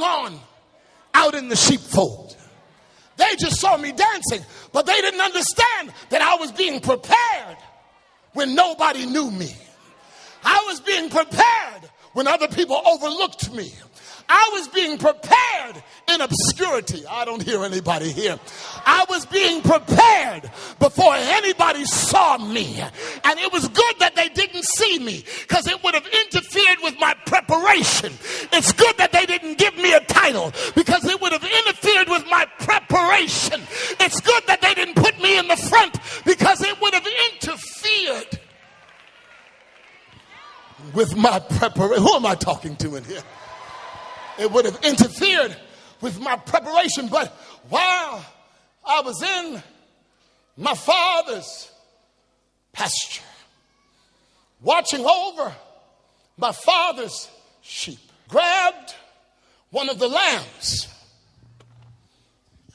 on out in the sheepfold. They just saw me dancing, but they didn't understand that I was being prepared when nobody knew me. I was being prepared when other people overlooked me. I was being prepared in obscurity. I don't hear anybody here. I was being prepared before anybody saw me. And it was good that they didn't see me, because it would have interfered with my preparation. It's good that they didn't give me a title, because it would have interfered with my preparation. It's good that they didn't put me in the front, because it would have interfered with my preparation. Who am I talking to in here? It would have interfered with my preparation. But while I was in my father's pasture, watching over my father's sheep, grabbed one of the lambs.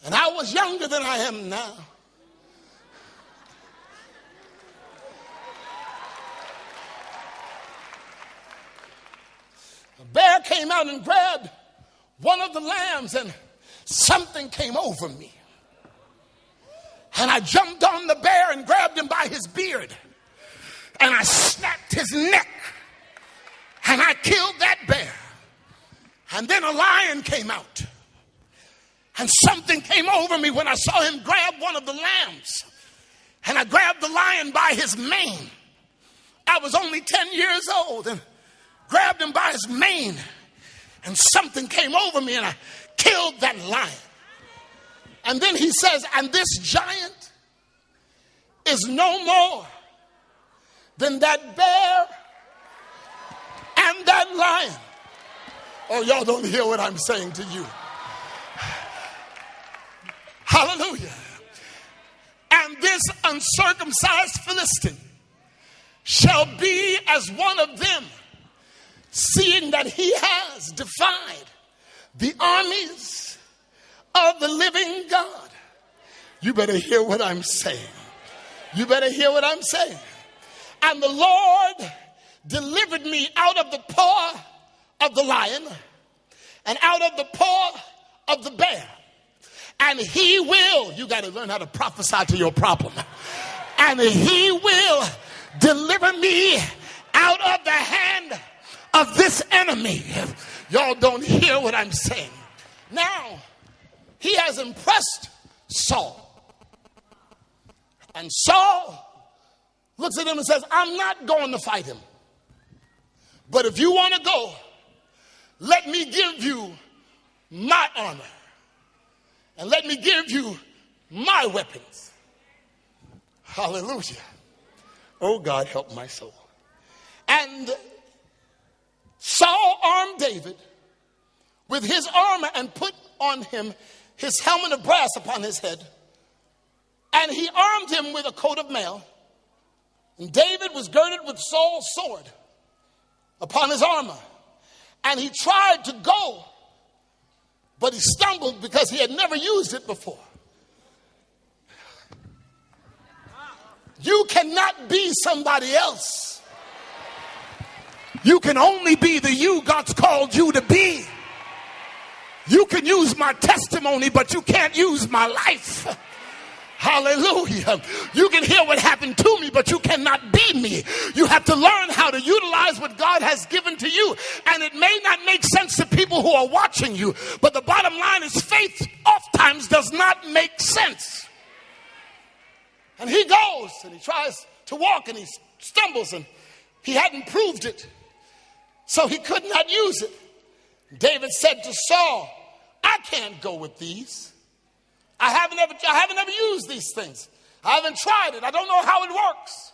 And I was younger than I am now. A bear came out and grabbed one of the lambs, and something came over me. And I jumped on the bear and grabbed him by his beard. And I snapped his neck. And I killed that bear. And then a lion came out. And something came over me when I saw him grab one of the lambs. And I grabbed the lion by his mane. I was only 10 years old, and grabbed him by his mane, and something came over me, and I killed that lion. And then he says, and this giant is no more than that bear and that lion. Oh, y'all don't hear what I'm saying to you. Hallelujah. And this uncircumcised Philistine shall be as one of them, seeing that he has defied the armies of the living God. You better hear what I'm saying. You better hear what I'm saying. And the Lord delivered me out of the paw of the lion and out of the paw of the bear. And he will, you got to learn how to prophesy to your problem. And he will deliver me out of the hand of this enemy. Y'all don't hear what I'm saying. Now, he has impressed Saul. And Saul looks at him and says, I'm not going to fight him. But if you want to go, let me give you my armor. And let me give you my weapons. Hallelujah. Oh, God, help my soul. And Saul armed David with his armor and put on him his helmet of brass upon his head. And he armed him with a coat of mail. And David was girded with Saul's sword upon his armor. And he tried to go, but he stumbled because he had never used it before. You cannot be somebody else. You can only be the you God's called you to be. You can use my testimony, but you can't use my life. Hallelujah. You can hear what happened to me, but you cannot be me. You have to learn how to utilize what God has given to you. And it may not make sense to people who are watching you, but the bottom line is faith oftentimes does not make sense. And he goes and he tries to walk and he stumbles and he hadn't proved it. So he could not use it. David said to Saul, I can't go with these. I haven't ever used these things. I haven't tried it. I don't know how it works.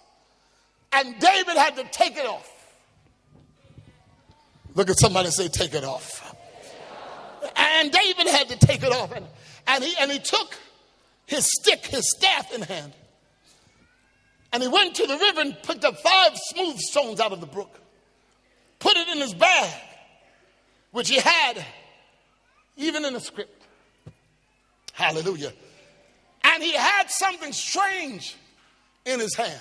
And David had to take it off. Look at somebody and say, take it off. And David had to take it off. And he took his stick, his staff in hand. And he went to the river and picked up 5 smooth stones out of the brook. Put it in his bag, which he had even in the script. Hallelujah. And he had something strange in his hand.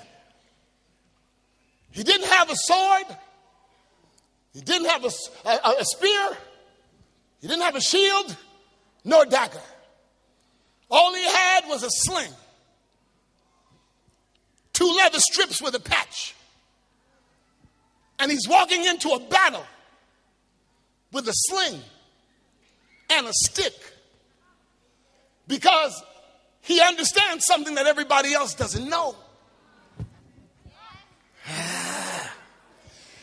He didn't have a sword. He didn't have a spear. He didn't have a shield nor dagger. All he had was a sling, 2 leather strips with a patch. And he's walking into a battle with a sling and a stick because he understands something that everybody else doesn't know.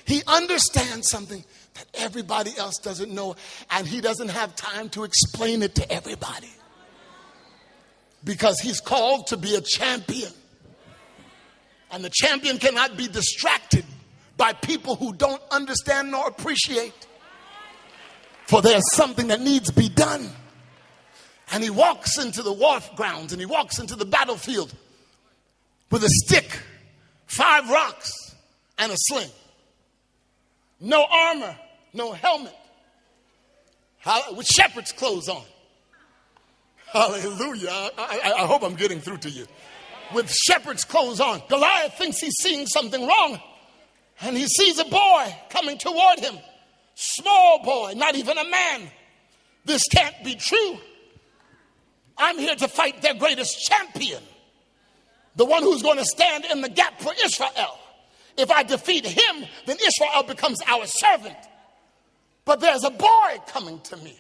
He understands something that everybody else doesn't know, and he doesn't have time to explain it to everybody because he's called to be a champion. And the champion cannot be distracted by people who don't understand nor appreciate. For there's something that needs to be done. And he walks into the war grounds and he walks into the battlefield with a stick, 5 rocks, and a sling. No armor, no helmet, with shepherd's clothes on. Hallelujah. I hope I'm getting through to you. With shepherd's clothes on. Goliath thinks he's seeing something wrong. And he sees a boy coming toward him. Small boy, not even a man. This can't be true. I'm here to fight their greatest champion. The one who's going to stand in the gap for Israel. If I defeat him, then Israel becomes our servant. But there's a boy coming to me.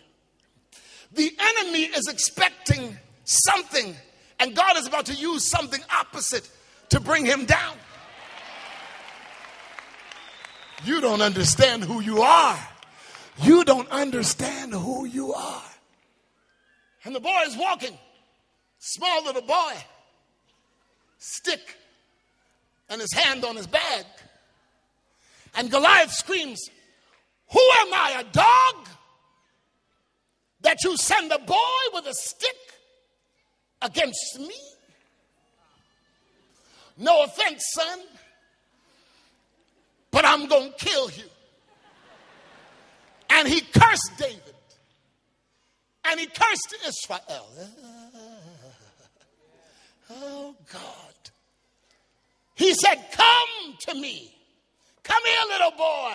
The enemy is expecting something, and God is about to use something opposite to bring him down. You don't understand who you are. You don't understand who you are. And the boy is walking. Small little boy. Stick. And his hand on his bag. And Goliath screams, "Who am I, a dog? That you send a boy with a stick against me? No offense, son, but I'm going to kill you." And he cursed David. And he cursed Israel. Oh, God. He said, "Come to me. Come here, little boy.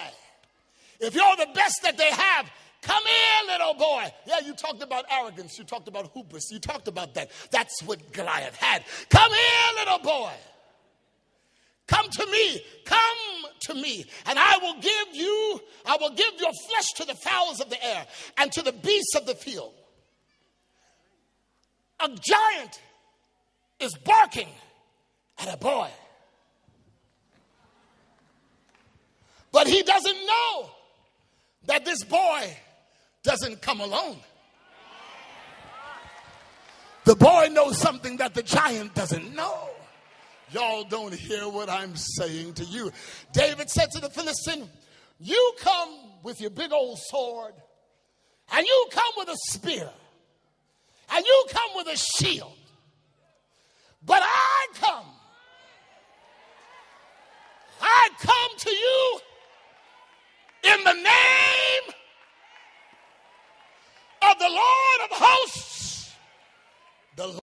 If you're the best that they have, come here, little boy." Yeah, you talked about arrogance. You talked about hubris. You talked about that. That's what Goliath had. "Come here, little boy. Come to me. Come to me. And I will give your flesh to the fowls of the air and to the beasts of the field." A giant is barking at a boy. But he doesn't know that this boy doesn't come alone. The boy knows something that the giant doesn't know. Y'all don't hear what I'm saying to you. David said to the Philistine, "You come with your big old sword, and you come with a spear, and you come with a shield. But I come to you